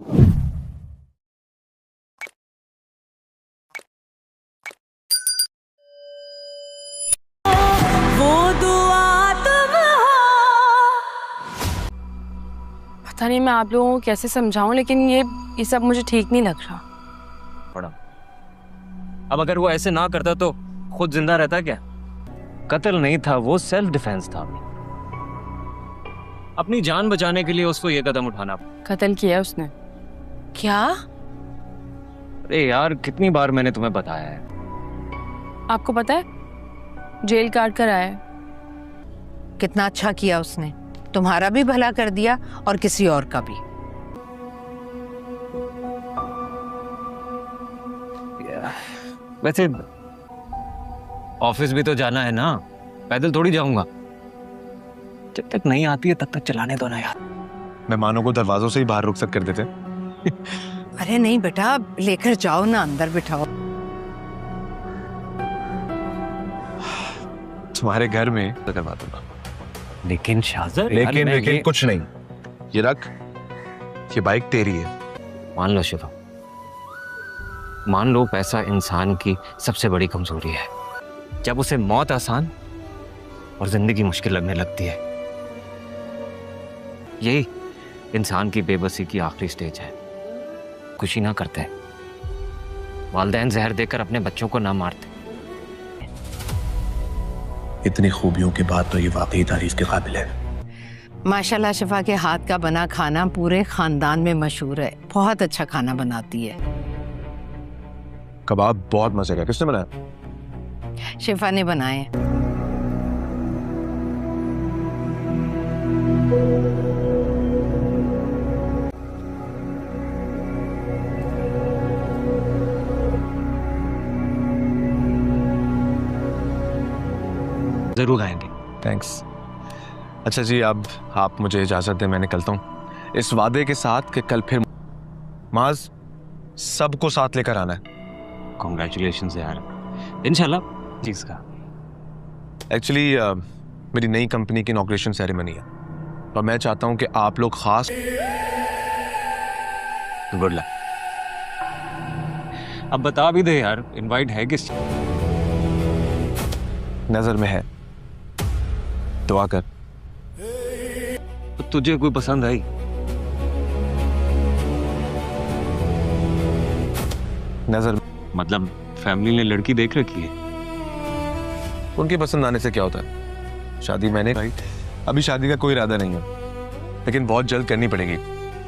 پتہ نہیں میں آپ لوگوں کو کیسے سمجھاؤں، لیکن یہ سب مجھے ٹھیک نہیں لگ رہا. پڑا اب اگر وہ ایسے نہ کرتا تو خود زندہ رہتا کیا؟ قتل نہیں تھا، وہ سیلف ڈیفینس تھا. اپنی جان بچانے کے لیے اس کو یہ قدم اٹھانا. قتل کیا اس نے؟ کیا؟ ارے یار کتنی بار میں نے تمہیں بتایا ہے. آپ کو پتہ ہے جیل کاٹ کر آیا ہے. کتنا اچھا کیا اس نے، تمہارا بھی بھلا کر دیا اور کسی اور کا بھی. ویسے آفس بھی تو جانا ہے نا، پیدل تھوڑی جاؤں گا. جب تک نہیں آتی ہے تب تک چلانے دو نا یار. مہمانوں کو دروازوں سے ہی باہر رخصت کر دیتے. ارے نہیں بیٹا، لے کر جاؤ نا، اندر بٹھاؤ. تمہارے گھر میں کروا دوں گا. لیکن شاہزر لیکن کچھ نہیں. یہ رکھ، یہ بائک تیری ہے. مان لو شفا، مان لو پیسہ انسان کی سب سے بڑی کمزوری ہے. جب اسے موت آسان اور زندگی مشکل لگنے لگتی ہے، یہی انسان کی بے بسی کی آخری سٹیج ہے. خوشی نہ کرتے، والدین زہر دے کر اپنے بچوں کو نہ مارتے. اتنی خوبیوں کے بعد تو یہ واقعی تعریف کے قابل ہے. ماشاءاللہ شفا کے ہاتھ کا بنا کھانا پورے خاندان میں مشہور ہے. بہت اچھا کھانا بناتی ہے. کباب بہت مزے کا. کس نے بنایا؟ شفا نے بنائے. ضرور آئیں گے. تھینکس. اچھا جی، اب آپ مجھے اجازت دیں، میں نکلتا ہوں اس وعدے کے ساتھ کہ کل پھر معاذ سب کو ساتھ لے کر آنا ہے. کنگریچولیشنز یار. انشاءاللہ. چیز کا ایکچولی میری نئی کمپنی کی انوگریشن سیریمنی ہے اور میں چاہتا ہوں کہ آپ لوگ خاص. Good luck. اب بتا بھی دے یار، انوائٹ ہے کس؟ نظر میں ہے، دعا کر. تجھے کوئی پسند آئی؟ نظر مطلب فیملی نے لڑکی دیکھ رکھی ہے؟ ان کی پسند آنے سے کیا ہوتا ہے؟ شادی میں نے بھائی ابھی شادی کا کوئی ارادہ نہیں ہے، لیکن بہت جلد کرنی پڑے گی.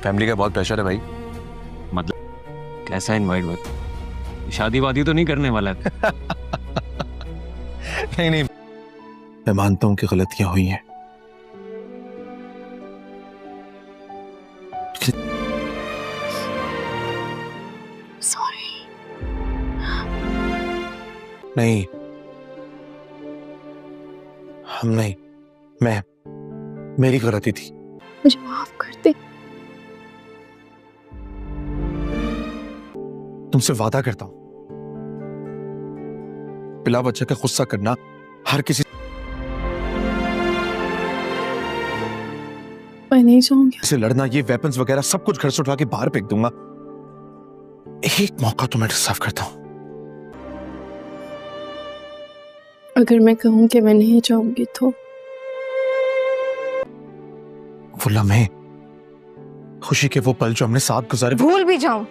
فیملی کا بہت پریشر ہے بھائی. مطلب کیسا انوائٹ بات؟ شادی وادی تو نہیں کرنے والا ہے؟ نہیں، میں مانتا ہوں کہ غلطیاں ہوئی ہیں، نہیں ہم نہیں، میری غلطی تھی. مجھے معاف کر دے. تم سے وعدہ کرتا ہوں بلا وجہ کا غصہ کرنا ہر کسی. میں نہیں چاہوں گی سے لڑنا، یہ ویپنز وغیرہ سب کچھ گھر سے اٹھا کے باہر پھینک دوں گا. ایک موقع تو میں ڈیزرو کرتا ہوں. اگر میں کہوں کہ میں نہیں چاہوں گی تو وہ لمحے، خوشی کے وہ پل جو ہم نے ساتھ گزارے، بھول بھی جاؤں.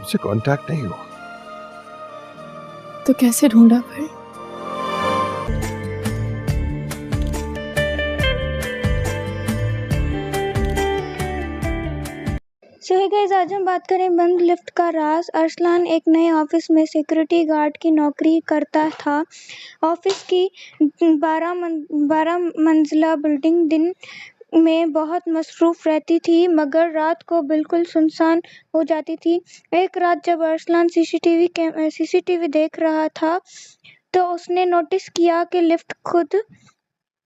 سے کانٹیکٹ نہیں ہوا تو کیسے ڈھونڈا پھر؟ گائز آج ہم بات کریں بند لفٹ کا راز. ارسلان ایک نئے آفس میں سیکورٹی گارڈ کی نوکری کرتا تھا. آفس کی 12 منزلہ بلڈنگ دن میں بہت مصروف رہتی تھی مگر رات کو بالکل سنسان ہو جاتی تھی. ایک رات جب ارسلان سی سی ٹی وی دیکھ رہا تھا تو اس نے نوٹس کیا کہ لفٹ خود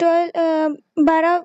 12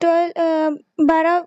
12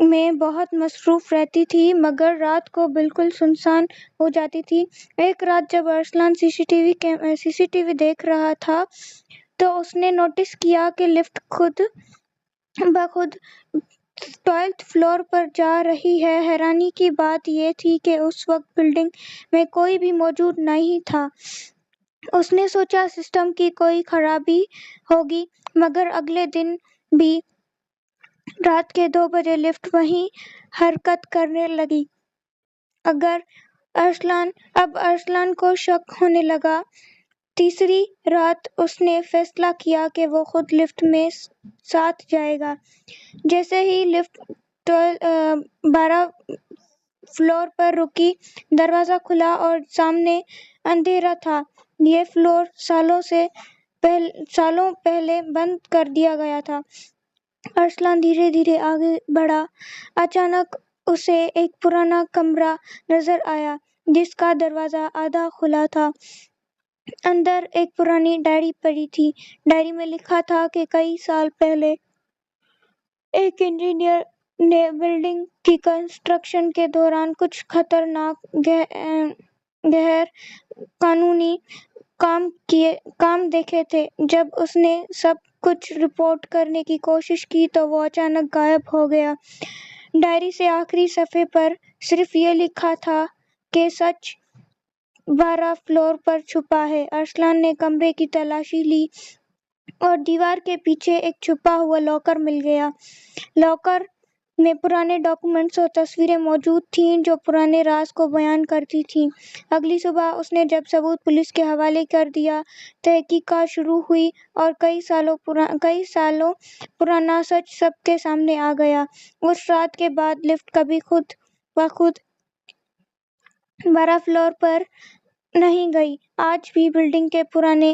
میں بہت مصروف رہتی تھی مگر رات کو بالکل سنسان ہو جاتی تھی۔ ایک رات جب ارسلان سی سی ٹی وی دیکھ رہا تھا تو اس نے نوٹس کیا کہ لفٹ خود بخود 12 فلور پر جا رہی ہے۔ حیرانی کی بات یہ تھی کہ اس وقت بلڈنگ میں کوئی بھی موجود نہیں تھا۔ اس نے سوچا سسٹم کی کوئی خرابی ہوگی، مگر اگلے دن بھی رات کے 2 بجے لفٹ وہیں حرکت کرنے لگی۔ اب ارسلان کو شک ہونے لگا۔ تیسری رات اس نے فیصلہ کیا کہ وہ خود لفٹ میں ساتھ جائے گا۔ جیسے ہی لفٹ 12 فلور پر رکی، دروازہ کھلا اور سامنے اندھیرا تھا۔ یہ فلور سالوں پہلے بند کر دیا گیا تھا۔ ارسلان دھیرے دھیرے آگے بڑھا۔ اچانک اسے ایک پرانا کمرہ نظر آیا جس کا دروازہ آدھا کھلا تھا۔ اندر ایک پرانی ڈائری پڑی تھی۔ ڈائری میں لکھا تھا کہ کئی سال پہلے ایک انجینئر نے بلڈنگ کی کنسٹرکشن کے دوران کچھ خطرناک غیر قانونی کام دیکھے تھے۔ جب اس نے سب کچھ رپورٹ کرنے کی کوشش کی تو وہ اچانک غائب ہو گیا۔ ڈائری سے آخری صفحے پر صرف یہ لکھا تھا کہ سچ 12 فلور پر چھپا ہے۔ ارسلان نے کمرے کی تلاشی لی اور دیوار کے پیچھے ایک چھپا ہوا لاکر مل گیا۔ لاکر میں پرانے ڈاکومنٹس اور تصویریں موجود تھیں جو پرانے راز کو بیان کرتی تھیں۔ اگلی صبح اس نے جب ثبوت پولیس کے حوالے کر دیا، تحقیقات شروع ہوئی اور کئی سالوں پرانا سچ سب کے سامنے آ گیا۔ اس رات کے بعد لفٹ کبھی خود بخود 12 فلور پر نہیں گئی۔ آج بھی بلڈنگ کے پرانے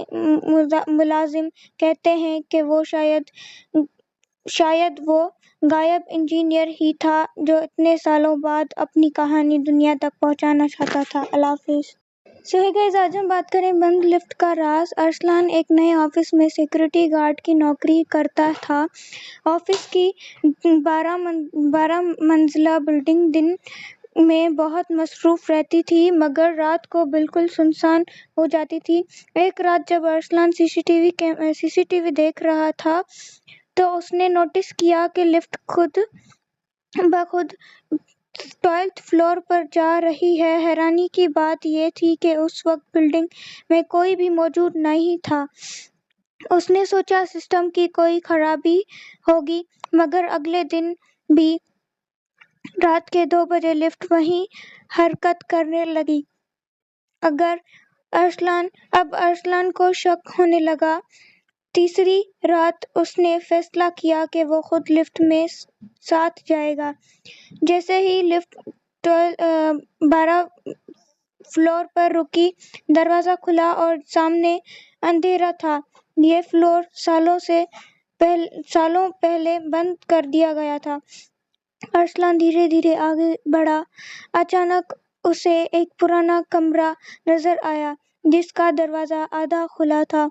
ملازم کہتے ہیں کہ وہ شاید وہ غائب انجینئر ہی تھا جو اتنے سالوں بعد اپنی کہانی دنیا تک پہنچانا چاہتا تھا۔ اللہ حافظ۔ آج ہم بات کریں بند لفٹ کا راز۔ ارسلان ایک نئے آفس میں سیکورٹی گارڈ کی نوکری کرتا تھا۔ آفس کی 12 منزلہ بلڈنگ دن میں بہت مصروف رہتی تھی مگر رات کو بالکل سنسان ہو جاتی تھی۔ ایک رات جب ارسلان سی سی ٹی وی دیکھ رہا تھا تو اس نے نوٹس کیا کہ لفٹ خود بخود 12 فلور پر جا رہی ہے۔ حیرانی کی بات یہ تھی کہ اس وقت بلڈنگ میں کوئی بھی موجود نہیں تھا۔ اس نے سوچا سسٹم کی کوئی خرابی ہوگی، مگر اگلے دن بھی رات کے 2 بجے لفٹ وہیں حرکت کرنے لگی۔ اب ارسلان کو شک ہونے لگا۔ تیسری رات اس نے فیصلہ کیا کہ وہ خود لفٹ میں ساتھ جائے گا۔ جیسے ہی لفٹ 12 فلور پر رکی، دروازہ کھلا اور سامنے اندھیرا تھا۔ یہ فلور سالوں پہلے بند کر دیا گیا تھا۔ ارسلان دھیرے دھیرے آگے بڑھا۔ اچانک اسے ایک پرانا کمرہ نظر آیا جس کا دروازہ آدھا کھلا تھا۔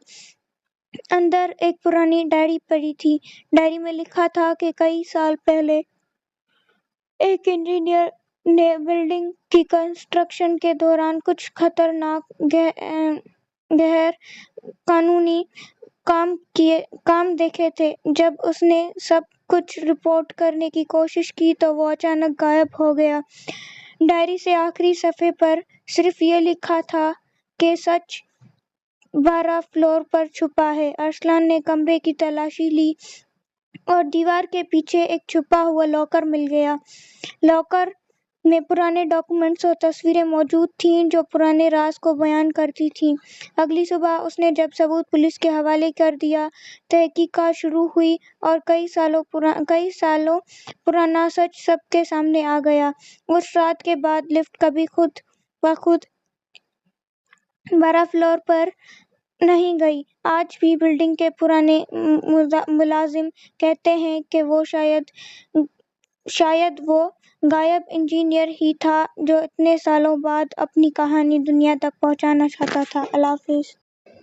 اندر ایک پرانی ڈائری پڑی تھی۔ ڈائری میں لکھا تھا کہ کئی سال پہلے ایک انجینئر نے بلڈنگ کی کنسٹرکشن کے دوران کچھ خطرناک غیر قانونی کام دیکھے تھے۔ جب اس نے سب کچھ رپورٹ کرنے کی کوشش کی تو وہ اچانک غائب ہو گیا۔ ڈائری سے آخری صفحے پر صرف یہ لکھا تھا کہ سچ 12 فلور پر چھپا ہے۔ ارسلان نے کمرے کی تلاشی لی اور دیوار کے پیچھے ایک چھپا ہوا لاکر مل گیا۔ لاکر میں پرانے ڈاکومنٹس اور تصویریں موجود تھیں جو پرانے راز کو بیان کرتی تھیں۔ اگلی صبح اس نے جب ثبوت پولیس کے حوالے کر دیا، تحقیقات شروع ہوئی اور کئی سالوں پرانا سچ سب کے سامنے آ گیا۔ اس رات کے بعد لفٹ کبھی خود بخود 12 فلور پر نہیں گئی۔ آج بھی بلڈنگ کے پرانے ملازم کہتے ہیں کہ وہ شاید وہ غائب انجینئر ہی تھا جو اتنے سالوں بعد اپنی کہانی دنیا تک پہنچانا چاہتا تھا۔ اللہ حافظ۔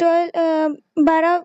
12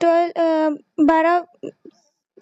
12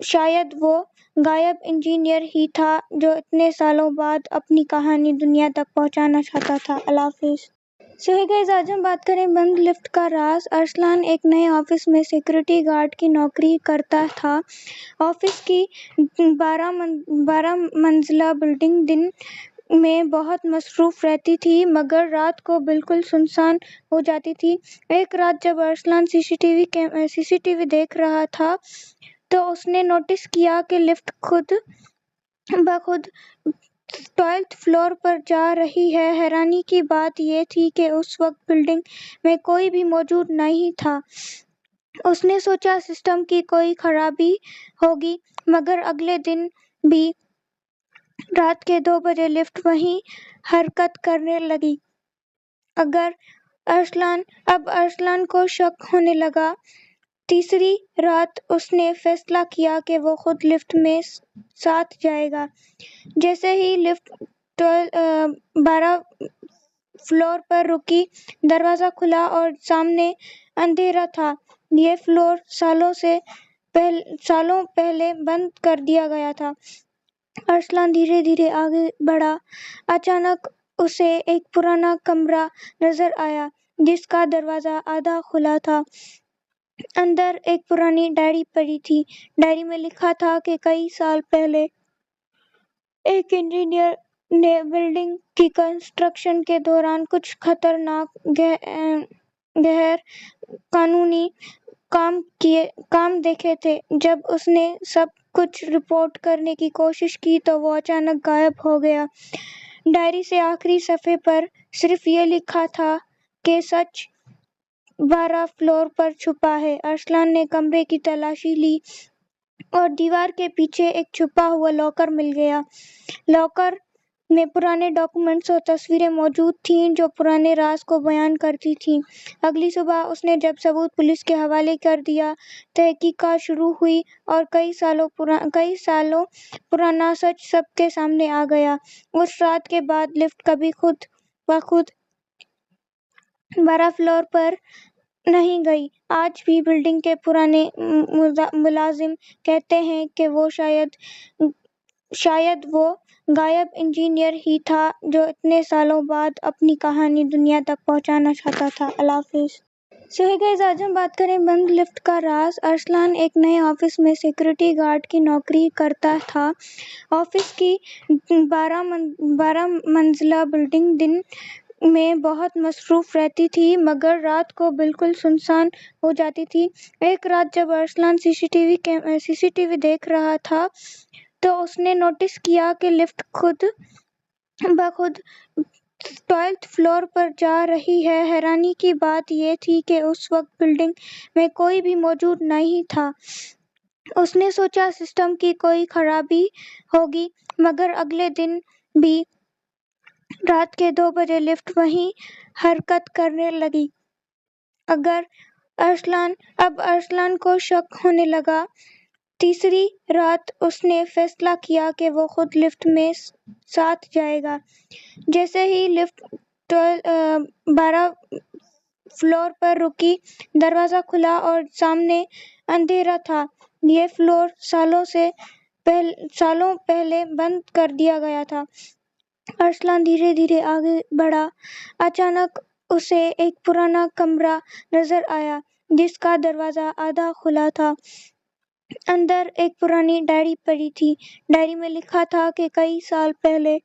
شاید وہ غائب انجینئر ہی تھا جو اتنے سالوں بعد اپنی کہانی دنیا تک پہنچانا چاہتا تھا۔ اللہ حافظ۔ گائز آج ہم بات کریں بند لفٹ کا راز۔ ارسلان ایک نئے آفس میں سیکورٹی گارڈ کی نوکری کرتا تھا۔ آفس کی 12 منزلہ بلڈنگ دن میں بہت مصروف رہتی تھی مگر رات کو بالکل سنسان ہو جاتی تھی۔ ایک رات جب ارسلان سی سی ٹی وی دیکھ رہا تھا تو اس نے نوٹس کیا کہ لفٹ خود بخود 12 فلور پر جا رہی ہے۔ حیرانی کی بات یہ تھی کہ اس وقت بلڈنگ میں کوئی بھی موجود نہیں تھا۔ اس نے سوچا سسٹم کی کوئی خرابی ہوگی مگر اگلے دن بھی رات کے 2 بجے لفٹ وہیں حرکت کرنے لگی۔ اب ارسلان کو شک ہونے لگا۔ تیسری رات اس نے فیصلہ کیا کہ وہ خود لفٹ میں ساتھ جائے گا۔ جیسے ہی لفٹ 12 فلور پر رکی، دروازہ کھلا اور سامنے اندھیرا تھا۔ یہ فلور سالوں پہلے بند کر دیا گیا تھا۔ ارسلان دھیرے دھیرے آگے بڑھا۔ اچانک اسے ایک پرانا کمرہ نظر آیا جس کا دروازہ آدھا کھلا تھا۔ اندر ایک پرانی ڈائری پڑی تھی۔ ڈائری میں لکھا تھا کہ کئی سال پہلے ایک انجینئر نے بلڈنگ کی کنسٹرکشن کے دوران کچھ خطرناک غیر قانونی کام دیکھے تھے۔ جب اس نے سب کچھ رپورٹ کرنے کی کوشش کی تو وہ اچانک غائب ہو گیا۔ ڈائری سے آخری صفحے پر صرف یہ لکھا تھا کہ سچ 12 فلور پر چھپا ہے۔ ارسلان نے کمرے کی تلاشی لی اور دیوار کے پیچھے ایک چھپا ہوا لاکر مل گیا۔ لاکر میں پرانے ڈاکومنٹس اور تصویریں موجود تھیں جو پرانے راز کو بیان کرتی تھیں۔ اگلی صبح اس نے جب ثبوت پولیس کے حوالے کر دیا، تحقیقات شروع ہوئی اور کئی سالوں پرانا سچ سب کے سامنے آ گیا۔ اس رات کے بعد لفٹ کبھی خود بخود 12 فلور پر نہیں گئی۔ آج بھی بلڈنگ کے پرانے ملازم کہتے ہیں کہ وہ شاید وہ غائب انجینئر ہی تھا جو اتنے سالوں بعد اپنی کہانی دنیا تک پہنچانا چاہتا تھا۔ اللہ حافظ۔ گائز آج ہم بات کریں بند لفٹ کا راز۔ ارسلان ایک نئے آفس میں سیکورٹی گارڈ کی نوکری کرتا تھا۔ آفس کی 12 منزلہ بلڈنگ دن میں بہت مصروف رہتی تھی مگر رات کو بالکل سنسان ہو جاتی تھی۔ ایک رات جب ارسلان سی سی ٹی وی دیکھ رہا تھا تو اس نے نوٹس کیا کہ لفٹ خود بخود 12 فلور پر جا رہی ہے۔ حیرانی کی بات یہ تھی کہ اس وقت بلڈنگ میں کوئی بھی موجود نہیں تھا۔ اس نے سوچا سسٹم کی کوئی خرابی ہوگی مگر اگلے دن بھی رات کے 2 بجے لفٹ وہیں حرکت کرنے لگی۔ اب ارسلان کو شک ہونے لگا۔ تیسری رات اس نے فیصلہ کیا کہ وہ خود لفٹ میں ساتھ جائے گا۔ جیسے ہی لفٹ 12 فلور پر رکی، دروازہ کھلا اور سامنے اندھیرا تھا۔ یہ فلور سالوں پہلے بند کر دیا گیا تھا۔ ارسلان دھیرے دھیرے آگے بڑھا۔ اچانک اسے ایک پرانا کمرہ نظر آیا جس کا دروازہ آدھا کھلا تھا۔ اندر ایک پرانی ڈائری پڑی تھی۔ ڈائری میں لکھا تھا کہ کئی سال پہلے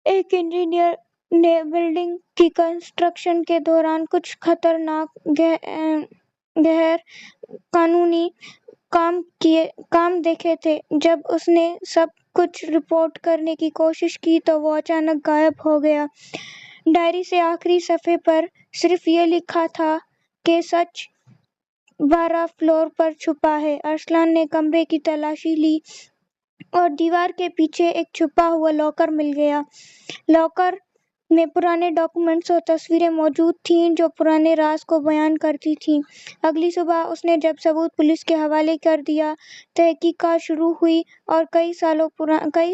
ایک انجینئر نے بلڈنگ کی کنسٹرکشن کے دوران کچھ خطرناک غیر قانونی کام دیکھے تھے۔ جب اس نے سب کچھ رپورٹ کرنے کی کوشش کی تو وہ اچانک غائب ہو گیا۔ ڈائری سے آخری صفحے پر صرف یہ لکھا تھا کہ سچ 12 فلور پر چھپا ہے۔ ارسلان نے کمرے کی تلاشی لی اور دیوار کے پیچھے ایک چھپا ہوا لاکر مل گیا۔ لاکر میں پرانے ڈاکومنٹس اور تصویریں موجود تھیں جو پرانے راز کو بیان کرتی تھیں۔ اگلی صبح اس نے جب ثبوت پولیس کے حوالے کر دیا، تحقیقات شروع ہوئی اور کئی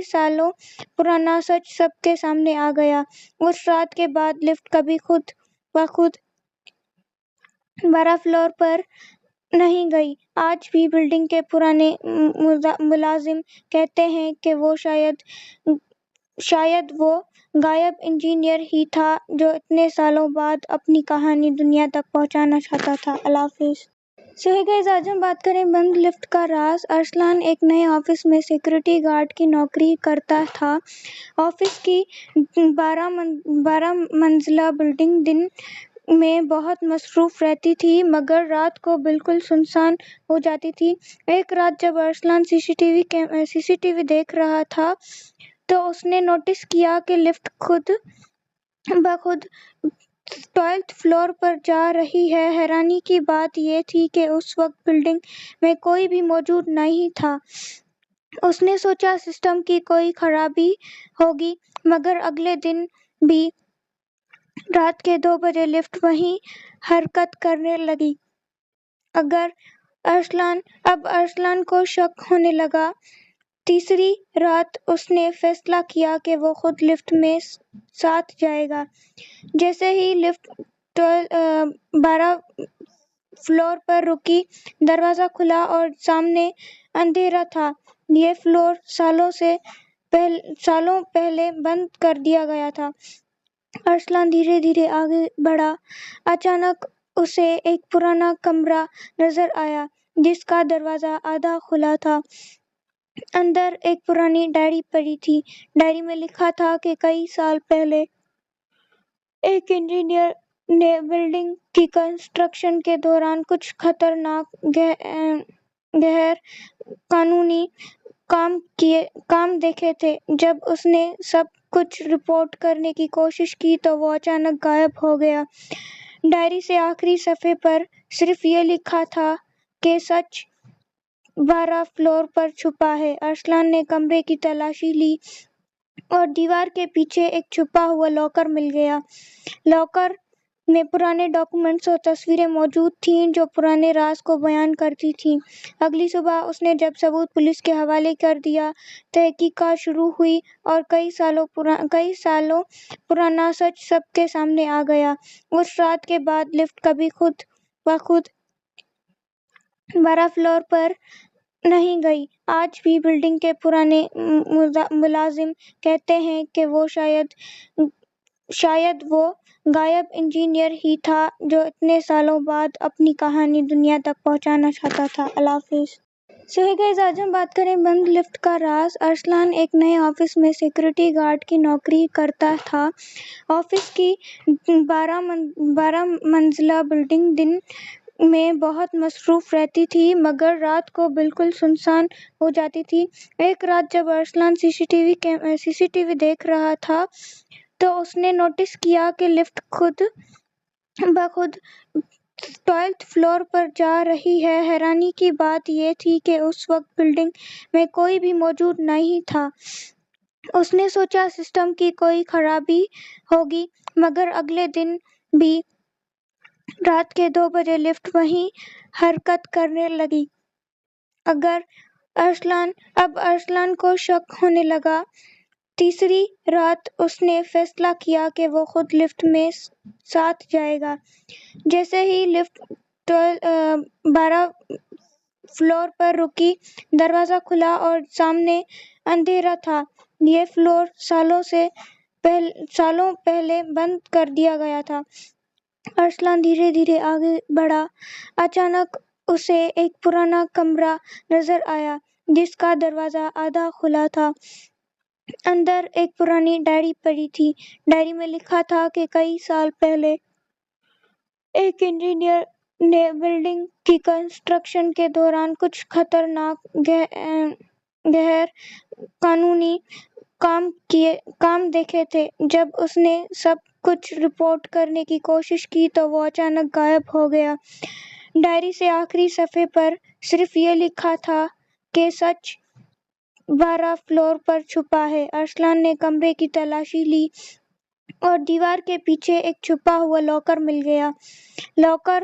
سالوں پرانا سچ سب کے سامنے آ گیا۔ اس رات کے بعد لفٹ کبھی خود بخود 12 فلور پر نہیں گئی۔ آج بھی بلڈنگ کے پرانے ملازم کہتے ہیں کہ وہ شاید وہ غائب انجینئر ہی تھا جو اتنے سالوں بعد اپنی کہانی دنیا تک پہنچانا چاہتا تھا۔ اللہ حافظ۔ شہزاد اعظم بات کریں بند لفٹ کا راز۔ ارسلان ایک نئے آفس میں سیکورٹی گارڈ کی نوکری کرتا تھا۔ آفس کی 12 منزلہ بلڈنگ دن میں بہت مصروف رہتی تھی مگر رات کو بالکل سنسان ہو جاتی تھی۔ ایک رات جب ارسلان سی سی ٹی وی دیکھ رہا تھا تو اس نے نوٹس کیا کہ لفٹ خود بخود 12 فلور پر جا رہی ہے۔ حیرانی کی بات یہ تھی کہ اس وقت بلڈنگ میں کوئی بھی موجود نہیں تھا۔ اس نے سوچا سسٹم کی کوئی خرابی ہوگی مگر اگلے دن بھی رات کے 2 بجے لفٹ وہیں حرکت کرنے لگی۔ اب ارسلان کو شک ہونے لگا۔ تیسری رات اس نے فیصلہ کیا کہ وہ خود لفٹ میں ساتھ جائے گا۔ جیسے ہی لفٹ 12 فلور پر رکی، دروازہ کھلا اور سامنے اندھیرا تھا۔ یہ فلور سالوں پہلے بند کر دیا گیا تھا۔ ارسلان دھیرے دھیرے آگے بڑھا۔ اچانک اسے ایک پرانا کمرہ نظر آیا جس کا دروازہ آدھا کھلا تھا۔ اندر ایک پرانی ڈائری پڑی تھی۔ ڈائری میں لکھا تھا کہ کئی سال پہلے ایک انجینئر نے بلڈنگ کی کنسٹرکشن کے دوران کچھ خطرناک غیر قانونی کام دیکھے تھے۔ جب اس نے سب کچھ رپورٹ کرنے کی کوشش کی تو وہ اچانک غائب ہو گیا۔ ڈائری سے آخری صفحے پر صرف یہ لکھا تھا کہ سچ 12 فلور پر چھپا ہے۔ ارسلان نے کمرے کی تلاشی لی اور دیوار کے پیچھے ایک چھپا ہوا لاکر مل گیا۔ لاکر میں پرانے ڈاکومنٹس اور تصویریں موجود تھیں جو پرانے راز کو بیان کرتی تھیں۔ اگلی صبح اس نے جب ثبوت پولیس کے حوالے کر دیا، تحقیقات شروع ہوئی اور کئی سالوں پرانا سچ سب کے سامنے آ گیا۔ اس رات کے بعد لفٹ کبھی خود بخود 12 فلور پر نہیں گئی۔ آج بھی بلڈنگ کے پرانے ملازم کہتے ہیں کہ وہ شاید وہ غائب انجینئر ہی تھا جو اتنے سالوں بعد اپنی کہانی دنیا تک پہنچانا چاہتا تھا۔ اللہ حافظ۔ شہزاد اعظم بات کریں بند لفٹ کا راز۔ ارسلان ایک نئے آفس میں سیکورٹی گارڈ کی نوکری کرتا تھا۔ آفس کی 12 منزلہ بلڈنگ دن میں بہت مصروف رہتی تھی مگر رات کو بالکل سنسان ہو جاتی تھی۔ ایک رات جب ارسلان سی سی ٹی وی دیکھ رہا تھا تو اس نے نوٹس کیا کہ لفٹ خود بخود 12 فلور پر جا رہی ہے۔ حیرانی کی بات یہ تھی کہ اس وقت بلڈنگ میں کوئی بھی موجود نہیں تھا۔ اس نے سوچا سسٹم کی کوئی خرابی ہوگی مگر اگلے دن بھی رات کے 2 بجے لفٹ وہیں حرکت کرنے لگی۔ اب ارسلان کو شک ہونے لگا۔ تیسری رات اس نے فیصلہ کیا کہ وہ خود لفٹ میں ساتھ جائے گا۔ جیسے ہی لفٹ 12 فلور پر رکی، دروازہ کھلا اور سامنے اندھیرا تھا۔ یہ فلور سالوں پہلے بند کر دیا گیا تھا۔ ارسلان دھیرے دھیرے آگے بڑھا۔ اچانک اسے ایک پرانا کمرہ نظر آیا جس کا دروازہ آدھا کھلا تھا۔ اندر ایک پرانی ڈائری پڑی تھی۔ ڈائری میں لکھا تھا کہ کئی سال پہلے ایک انجینئر نے بلڈنگ کی کنسٹرکشن کے دوران کچھ خطرناک غیر قانونی کام دیکھے تھے۔ جب اس نے سب کچھ رپورٹ کرنے کی کوشش کی تو وہ اچانک غائب ہو گیا۔ ڈائری سے آخری صفحے پر صرف یہ لکھا تھا کہ سچ 12 فلور پر چھپا ہے۔ ارسلان نے کمرے کی تلاشی لی اور دیوار کے پیچھے ایک چھپا ہوا لاکر مل گیا۔ لاکر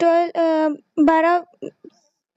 12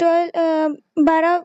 12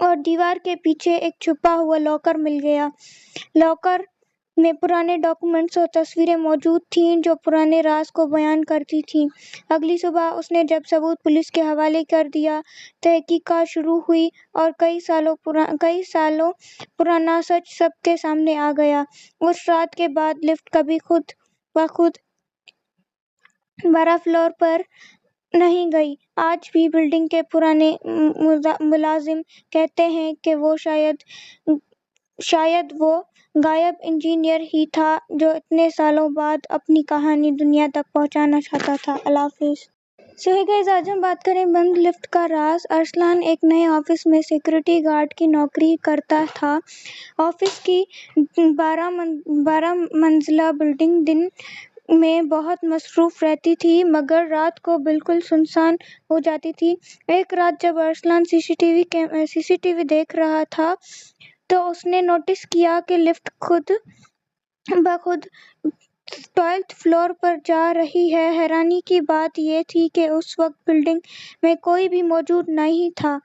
اور دیوار کے پیچھے ایک چھپا ہوا لاکر مل گیا۔ لاکر میں پرانے ڈاکومنٹس اور تصویریں موجود تھیں جو پرانے راز کو بیان کرتی تھیں۔ اگلی صبح اس نے جب ثبوت پولیس کے حوالے کر دیا، تحقیقات شروع ہوئی اور کئی سالوں پرانا سچ سب کے سامنے آ گیا۔ اس رات کے بعد لفٹ کبھی خود بخود 12 فلور پر نہیں گئی۔ آج بھی بلڈنگ کے پرانے ملازم کہتے ہیں کہ وہ شاید وہ غائب انجینئر ہی تھا جو اتنے سالوں بعد اپنی کہانی دنیا تک پہنچانا چاہتا تھا۔ اللہ حافظ۔ سو گائز، آج ہم بات کریں بند لفٹ کا راز۔ ارسلان ایک نئے آفس میں سیکورٹی گارڈ کی نوکری کرتا تھا۔ آفس کی 12 منزلہ بلڈنگ دن میں بہت مصروف رہتی تھی مگر رات کو بالکل سنسان ہو جاتی تھی۔ ایک رات جب ارسلان سی سی ٹی وی دیکھ رہا تھا تو اس نے نوٹس کیا کہ لفٹ خود بخود 12 فلور پر جا رہی ہے۔ حیرانی کی بات یہ تھی کہ اس وقت بلڈنگ میں کوئی بھی موجود نہیں تھا۔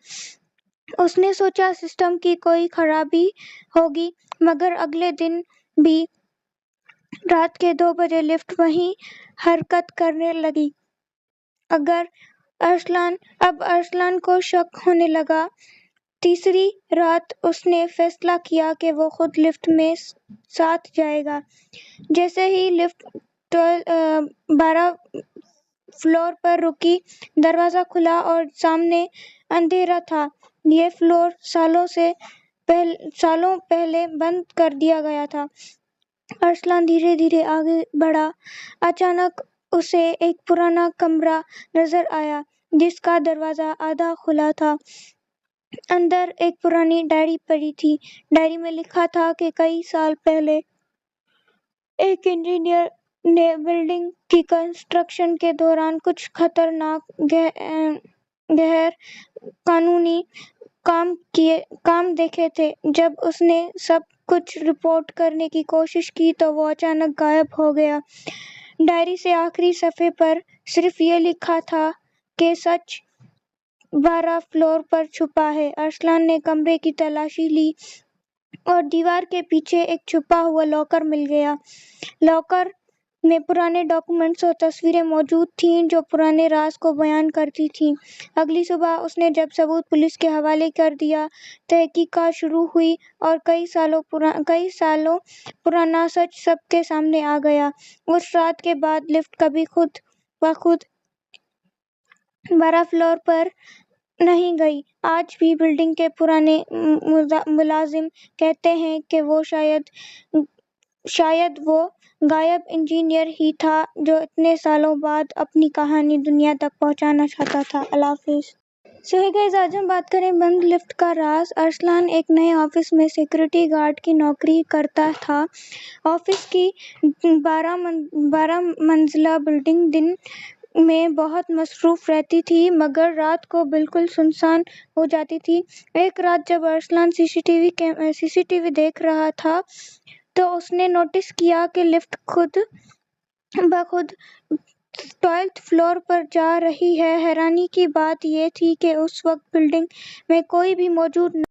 اس نے سوچا سسٹم کی کوئی خرابی ہوگی، مگر اگلے دن بھی رات کے 2 بجے لفٹ وہیں حرکت کرنے لگی۔ اب ارسلان کو شک ہونے لگا۔ تیسری رات اس نے فیصلہ کیا کہ وہ خود لفٹ میں ساتھ جائے گا۔ جیسے ہی لفٹ 12 فلور پر رکی، دروازہ کھلا اور سامنے اندھیرا تھا۔ یہ فلور سالوں پہلے بند کر دیا گیا تھا۔ ارسلان دھیرے دھیرے آگے بڑھا۔ اچانک اسے ایک پرانا کمرہ نظر آیا جس کا دروازہ آدھا کھلا تھا۔ اندر ایک پرانی ڈائری پڑی تھی۔ ڈائری میں لکھا تھا کہ کئی سال پہلے ایک انجینئر نے بلڈنگ کی کنسٹرکشن کے دوران کچھ خطرناک غیر قانونی کام دیکھے تھے۔ جب اس نے سب کچھ رپورٹ کرنے کی کوشش کی تو وہ اچانک غائب ہو گیا۔ ڈائری کے آخری صفحے پر صرف یہ لکھا تھا کہ سچ 12 فلور پر چھپا ہے۔ ارسلان نے کمرے کی تلاشی لی اور دیوار کے پیچھے ایک چھپا ہوا لاکر مل گیا۔ لاکر میں پرانے ڈاکومنٹس اور تصویریں موجود تھیں جو پرانے راز کو بیان کرتی تھیں۔ اگلی صبح اس نے جب ثبوت پولیس کے حوالے کر دیا، تحقیقات شروع ہوئی اور کئی سالوں پرانا سچ سب کے سامنے آ گیا۔ اس رات کے بعد لفٹ کبھی خود بخود 12 فلور پر نہیں گئی۔ آج بھی بلڈنگ کے پرانے ملازم کہتے ہیں کہ وہ شاید وہ غائب انجینئر ہی تھا جو اتنے سالوں بعد اپنی کہانی دنیا تک پہنچانا چاہتا تھا۔ اللہ حافظ۔ سو گائز، آج ہم بات کریں بند لفٹ کا راز۔ ارسلان ایک نئے آفس میں سیکورٹی گارڈ کی نوکری کرتا تھا۔ آفس کی 12 منزلہ بلڈنگ دن میں بہت مصروف رہتی تھی مگر رات کو بالکل سنسان ہو جاتی تھی۔ ایک رات جب ارسلان سی سی ٹی وی دیکھ رہا تھا تو اس نے نوٹس کیا کہ لفٹ خود بخود 12 فلور پر جا رہی ہے۔ حیرانی کی بات یہ تھی کہ اس وقت بلڈنگ میں کوئی بھی موجود